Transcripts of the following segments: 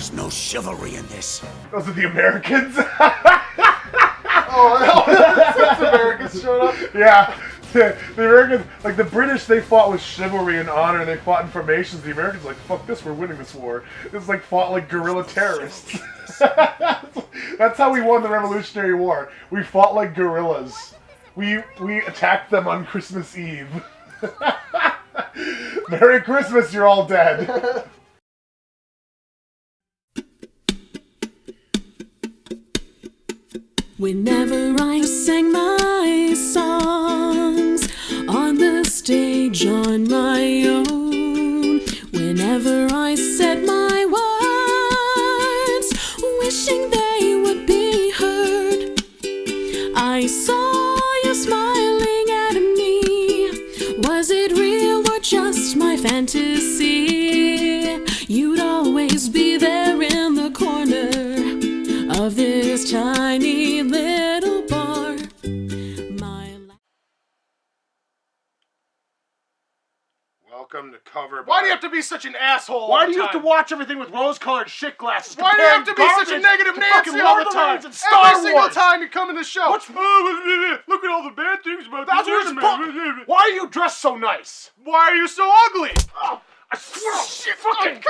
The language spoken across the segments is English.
There's no chivalry in this. Those are the Americans. Oh, the Americans showed up. Yeah. The Americans, like the British, they fought with chivalry and honor, and they fought in formations. The Americans, like, fuck this, we're winning this war. It's like fought like guerrilla terrorists. That's how we won the Revolutionary War. We fought like guerrillas. We attacked them on Christmas Eve. Merry Christmas, you're all dead. Whenever I sang my songs on the stage on my own, whenever I said my words, wishing they would be heard, I saw you smiling at me. Was it real or just my fantasy? You'd always be there in the corner of this tiny little bar. Welcome to Cover. Why do you have to be such an asshole? Why all do the you have to time? watch everything with rose-colored shit glasses? Why do you have to be such a negative Nancy all the time? And Star Every single Wars. time you come in the show. Look at all the bad things about That's this what's anime. Why are you dressed so nice? Why are you so ugly? Oh, I swear, shit, fucking.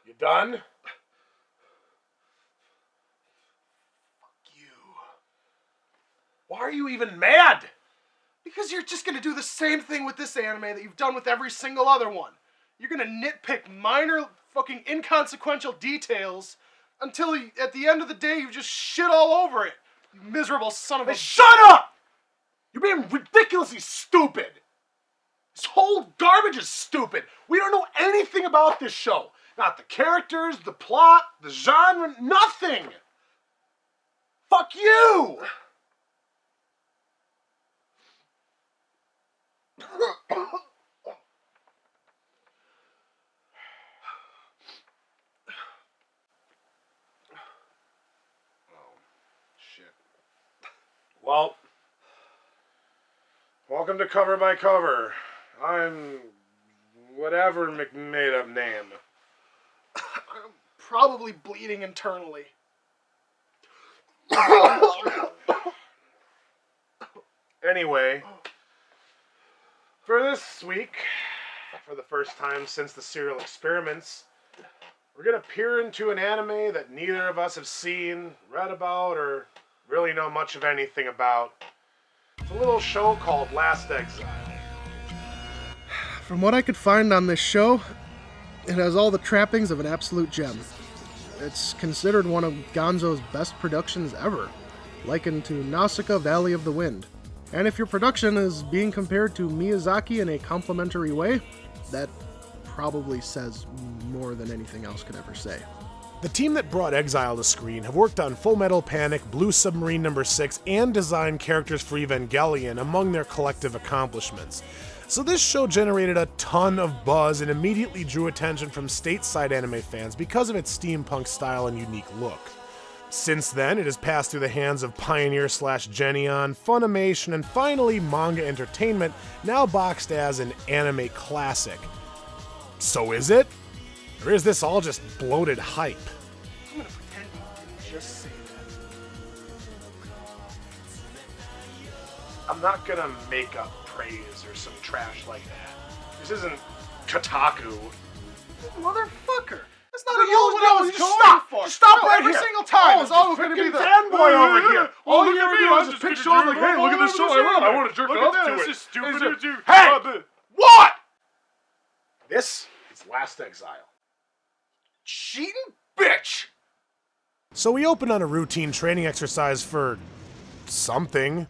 You done? Fuck you. Why are you even mad? Because you're just gonna do the same thing with this anime that you've done with every single other one. You're gonna nitpick minor fucking inconsequential details until at the end of the day you just shit all over it. You miserable son of a... Shut up! You're being ridiculously stupid. This whole garbage is stupid. We don't know anything about this show. Not the characters, the plot, the genre, nothing. Fuck you! Well, welcome to Cover by Cover. I'm whatever made-up name. I'm probably bleeding internally. Anyway, for this week, for the first time since the Serial Experiments, we're going to peer into an anime that neither of us have seen, read about, or really know much of anything about. It's a little show called Last Exile. From what I could find on this show, it has all the trappings of an absolute gem. It's considered one of Gonzo's best productions ever, likened to Nausicaa Valley of the Wind. And if your production is being compared to Miyazaki in a complimentary way, that probably says more than anything else could ever say. The team that brought Exile to screen have worked on Full Metal Panic, Blue Submarine No. 6, and designed characters for Evangelion among their collective accomplishments. So this show generated a ton of buzz and immediately drew attention from stateside anime fans because of its steampunk style and unique look. Since then, it has passed through the hands of Pioneer/Geneon, Funimation, and finally Manga Entertainment, now boxed as an anime classic. So is it? Or is this all just bloated hype? I'm gonna pretend you didn't just say that. I'm not gonna make up praise or some trash like that. This isn't Kotaku. Motherfucker! That's not Well, at all what I was just going stop. for. Just stop No, right every here. single time. It's always going gonna be the fanboy over here. All look you at ever me, do I'm is just just pick gonna shows jerk like, hey, look at this show I love. I want to jerk off to it. This is stupid. Hey! What? This is Last Exile. Cheating bitch! So we open on a routine training exercise for something.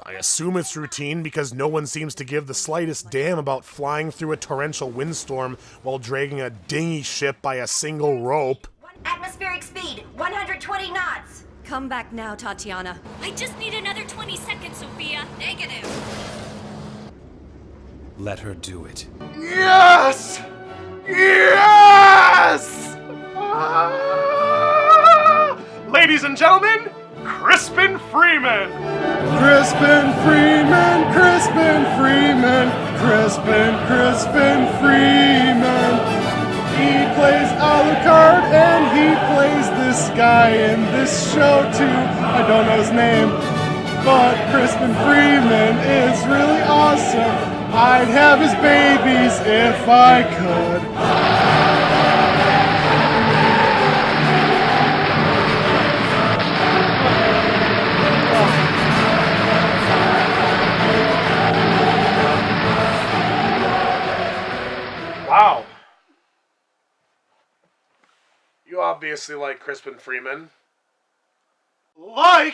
I assume it's routine because no one seems to give the slightest damn about flying through a torrential windstorm while dragging a dinghy ship by a single rope. Atmospheric speed, 120 knots. Come back now, Tatiana. I just need another 20 seconds, Sophia. Negative. Let her do it. Yes! Yes! Ladies and gentlemen, Crispin Freeman! Crispin Freeman, Crispin Freeman, Crispin Freeman. He plays Alucard and he plays this guy in this show too. I don't know his name, but Crispin Freeman is really awesome. I'd have his babies if I could. Wow. You obviously like Crispin Freeman. Like.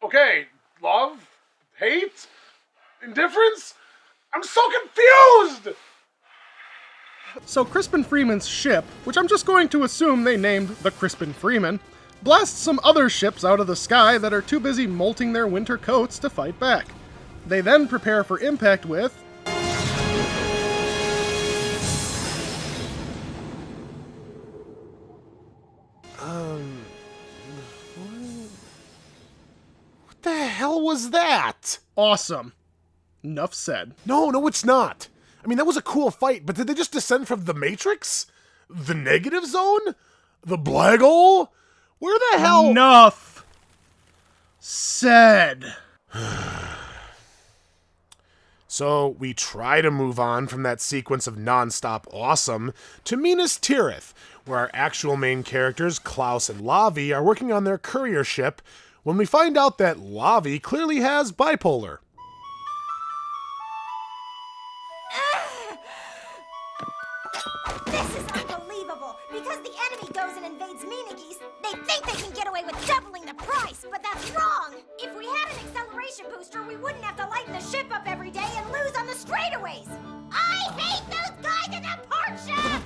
Okay, love? Hate? Indifference? I'm so confused! So Crispin Freeman's ship, which I'm just going to assume they named the Crispin Freeman, blasts some other ships out of the sky that are too busy molting their winter coats to fight back. They then prepare for impact with... What the hell was that? Awesome. Nuff said. No, it's not. I mean, that was a cool fight, but did they just descend from the Matrix? The negative zone? The black hole? Where the hell? Nuff said. So we try to move on from that sequence of non-stop awesome to Minas Tirith, where our actual main characters, Klaus and Lavi, are working on their courier ship when we find out that Lavi clearly has bipolar. This is unbelievable! Because the enemy goes and invades Minagis, they think they can get away with doubling the price, but that's wrong! If we had an acceleration booster, we wouldn't have to lighten the ship up every day and lose on the straightaways! I hate those guys in the port ship!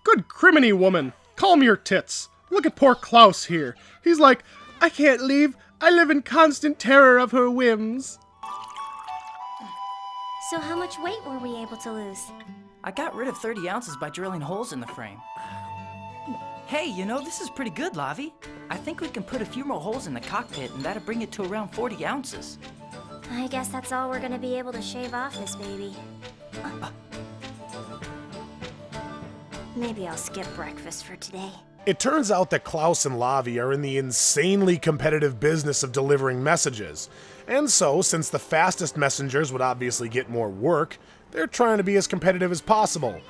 Good criminy, woman. Calm your tits. Look at poor Klaus here. He's like, I can't leave. I live in constant terror of her whims. So how much weight were we able to lose? I got rid of 30 ounces by drilling holes in the frame. Hey, you know, this is pretty good, Lavi. I think we can put a few more holes in the cockpit and that'll bring it to around 40 ounces. I guess that's all we're gonna be able to shave off this baby. Maybe I'll skip breakfast for today. It turns out that Klaus and Lavi are in the insanely competitive business of delivering messages. And so, since the fastest messengers would obviously get more work, they're trying to be as competitive as possible.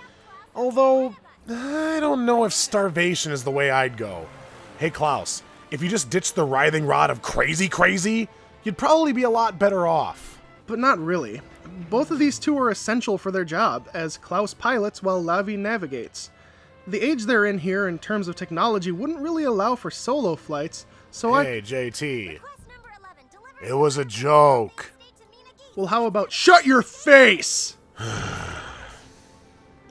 Although, I don't know if starvation is the way I'd go. Hey Klaus, if you just ditched the writhing rod of crazy, you'd probably be a lot better off. But not really. Both of these two are essential for their job, as Klaus pilots while Lavi navigates. The age they're in here in terms of technology wouldn't really allow for solo flights, so Hey, JT. It was a joke. Well, how about shut your face?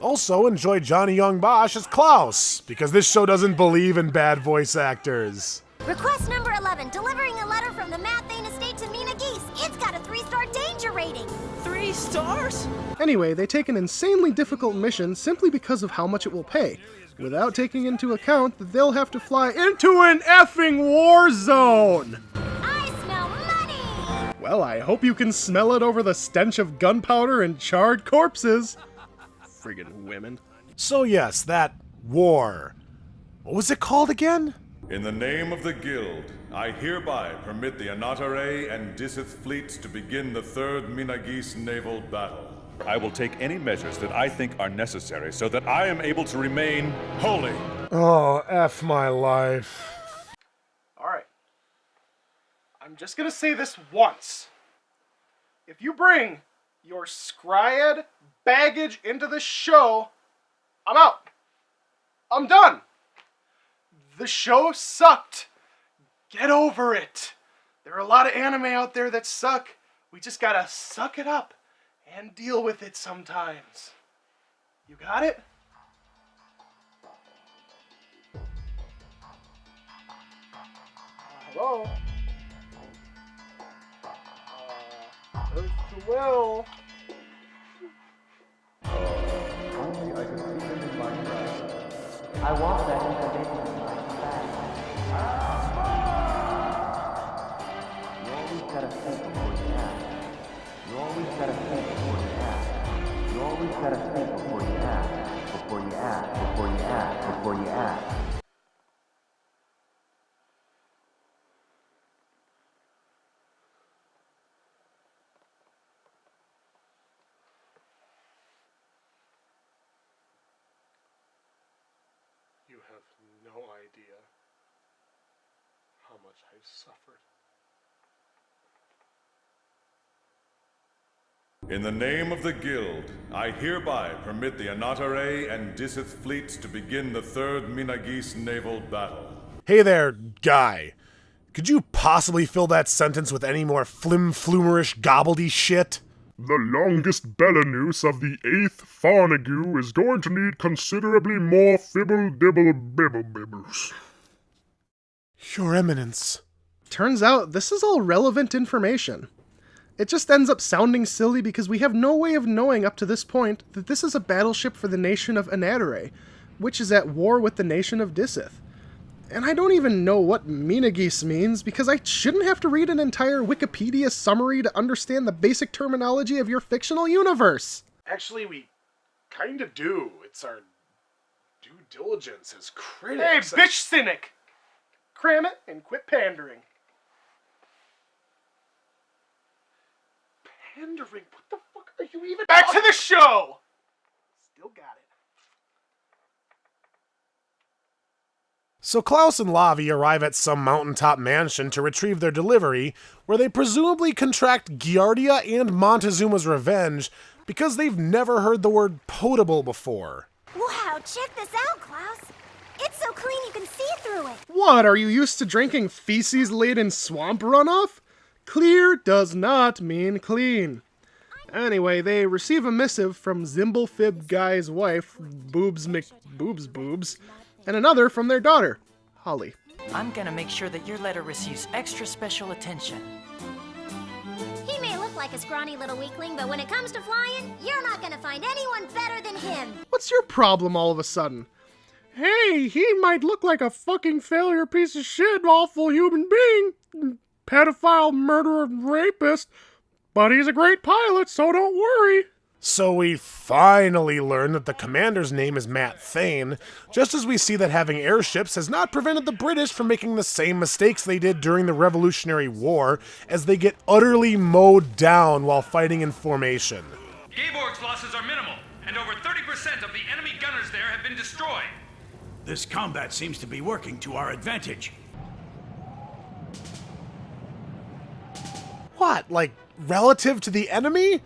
Also, enjoy Johnny Young Bosch as Klaus, because this show doesn't believe in bad voice actors. Request number 11, delivering a letter from the Mathane estate to Mina Geese. It's got a 3-star danger rating. 3 stars? Anyway, they take an insanely difficult mission simply because of how much it will pay, without taking into account that they'll have to fly into an effing war zone! I smell money! Well, I hope you can smell it over the stench of gunpowder and charred corpses. Friggin' women. So yes, that war. What was it called again? In the name of the Guild, I hereby permit the Anatare and Disith fleets to begin the Third Minagis naval battle. I will take any measures that I think are necessary so that I am able to remain holy. Oh, F my life. Alright. I'm just gonna say this once. If you bring your Scryad baggage into the show, I'm out. I'm done. The show sucked. Get over it. There are a lot of anime out there that suck. We just gotta suck it up and deal with it sometimes. You got it? Hello? Earth to Will. Only I can speak in my grasp. I want that information back. You always gotta think before you act. You always gotta think before you act. You always gotta think before you act. Before you act. Before you act. Before you act. You have no idea how much I've suffered. In the name of the Guild, I hereby permit the Anatare and Disith fleets to begin the Third Minagis naval battle. Hey there, guy. Could you possibly fill that sentence with any more flim-flumerish gobbledy shit? The longest Belarus of the 8th Farnagu is going to need considerably more fibble-dibble-bibble-bibbles. Your Eminence. Turns out this is all relevant information. It just ends up sounding silly because we have no way of knowing up to this point that this is a battleship for the nation of Anatare, which is at war with the nation of Disith. And I don't even know what Minagis means because I shouldn't have to read an entire Wikipedia summary to understand the basic terminology of your fictional universe. Actually, we kind of do. It's our due diligence as Hey, critics. bitch cynic! Cram it and quit pandering. Pandering? What the fuck are you even Back to the show! Still got it. So Klaus and Lavi arrive at some mountaintop mansion to retrieve their delivery, where they presumably contract Giardia and Montezuma's revenge because they've never heard the word potable before. Wow, check this out, Klaus. It's so clean you can see through it. What, are you used to drinking feces-laden swamp runoff? Clear does not mean clean. Anyway, they receive a missive from Zimblefib Guy's wife, Boobs, and another from their daughter, Holly. I'm gonna make sure that your letter receives extra special attention. He may look like a scrawny little weakling, but when it comes to flying, you're not gonna find anyone better than him. What's your problem all of a sudden? Hey, he might look like a fucking failure piece of shit, awful human being, pedophile, murderer, rapist, but he's a great pilot, so don't worry. So we finally learn that the commander's name is Matt Thane, just as we see that having airships has not prevented the British from making the same mistakes they did during the Revolutionary War, as they get utterly mowed down while fighting in formation. Gaborg's losses are minimal, and over 30% of the enemy gunners there have been destroyed. This combat seems to be working to our advantage. What, like, relative to the enemy?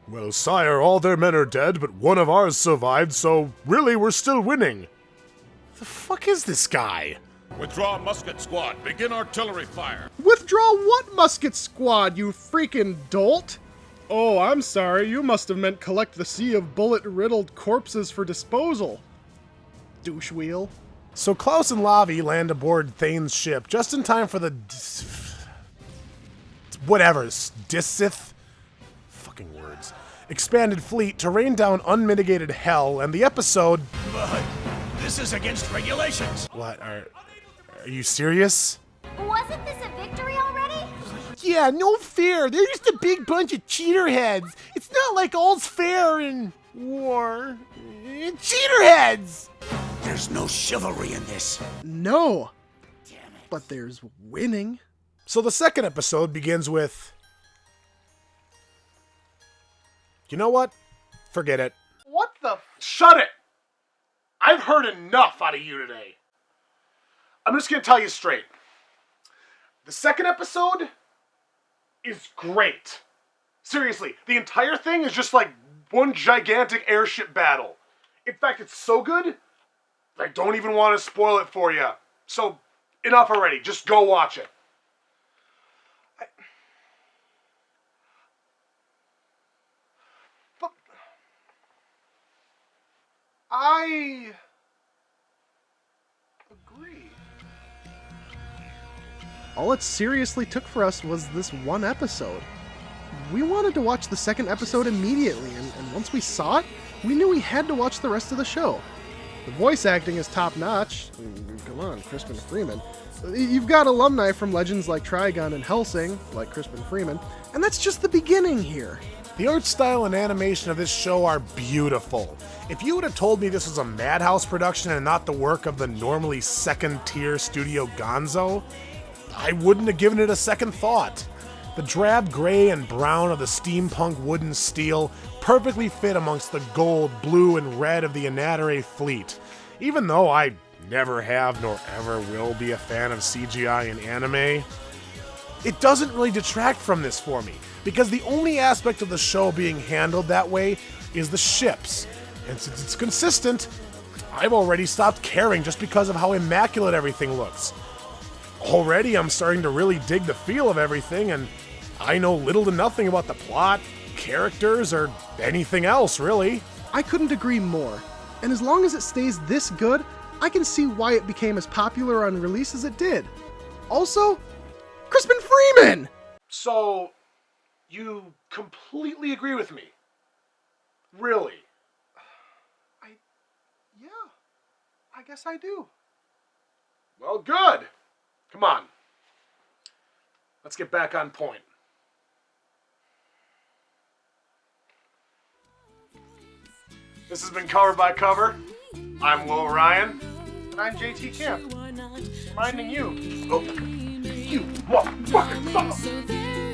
Well, sire, all their men are dead, but one of ours survived, so really we're still winning. The fuck is this guy? Withdraw musket squad. Begin artillery fire. Withdraw what musket squad, you freaking dolt? Oh, I'm sorry, you must have meant collect the sea of bullet-riddled corpses for disposal. Douche wheel. So Klaus and Lavi land aboard Thane's ship just in time for the... Disith? Fucking words. Expanded fleet to rain down unmitigated hell, and the episode... But this is against regulations. What, are you serious? Wasn't this a victory already? Yeah, no fair. They're just a big bunch of cheater heads. It's not like all's fair in war. Cheater heads! There's no chivalry in this. No. Damn it. But there's winning. So the second episode begins with... You know what? Forget it. What the... Shut it! I've heard enough out of you today. I'm just gonna tell you straight. The second episode is great. Seriously, the entire thing is just like one gigantic airship battle. In fact, it's so good, I don't even want to spoil it for you. So, enough already. Just go watch it. I agree. All it seriously took for us was this one episode. We wanted to watch the second episode immediately, and once we saw it, we knew we had to watch the rest of the show. The voice acting is top-notch. Come on, Crispin Freeman. You've got alumni from legends like Trigun and Hellsing, like Crispin Freeman, and that's just the beginning here. The art style and animation of this show are beautiful. If you would have told me this was a Madhouse production and not the work of the normally second-tier studio Gonzo, I wouldn't have given it a second thought. The drab gray and brown of the steampunk wood and steel perfectly fit amongst the gold, blue, and red of the Anatare fleet. Even though I never have nor ever will be a fan of CGI in anime, it doesn't really detract from this for me, because the only aspect of the show being handled that way is the ships. And since it's consistent, I've already stopped caring just because of how immaculate everything looks. Already I'm starting to really dig the feel of everything, and I know little to nothing about the plot, characters, or anything else, really. I couldn't agree more. And as long as it stays this good, I can see why it became as popular on release as it did. Also, Crispin Freeman! So, you completely agree with me? Really? Yeah, I guess I do. Well, good. Come on. Let's get back on point. This has been Cover by Cover. I'm Will Ryan. And I'm JT Camp. Reminding you. Oh, you motherfucking son of a...